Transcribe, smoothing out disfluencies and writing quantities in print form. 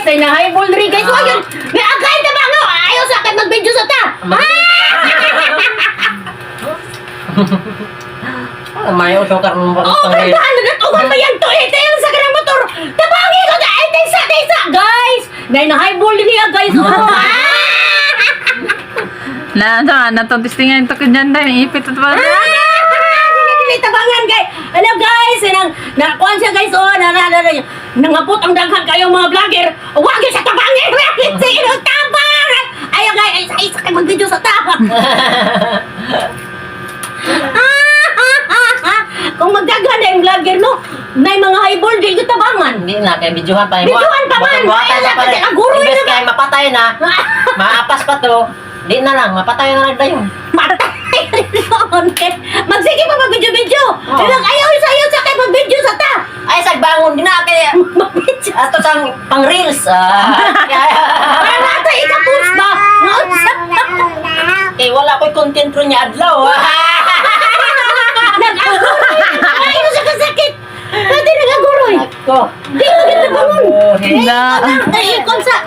say na highball rin guys. Wag yun. May agay na ba nga? Ayaw sa akin mag-video sa ta. Mayo so karon mo Oh, pang ganda na tuwan ba yan to? Tayo sa kanang motor. Tabangi ko na. Ay, taysa. Guys. Dahil na highball din niya guys. Na to testingan to kanya dai ipit to ba. Tabangan guys. Hello guys. Kuan siya guys. Oh, nangapot ang daghan kayo mga vlogger. Wag sa tabangin. Sino tabang? Ayaw guys. Ay, sakay mag-video sa tabang. Kung magdaghan na yung vlogger, no? Na yung mga highball, di ko tabangan. Hindi na kay videohan pa. Videohan pa man. Buhatan na pa. Naguroy na kay mapatay na. Maapas pa to. Di na lang mapatay na lang dayon. Matay. Magsige pa mag-video-video. Ayaw sa kayo mag-video sa ta. Ay sagbangon din na kay ato sang pang reels. Para nato ika-post ba? Eh wala ko'y content ro niya adlaw. Nag-aguroy. Ayaw sa kasakit. Pwede nag-aguroy. Ako. Di mo kita bangon. Oh, Na. Ay, ikon sa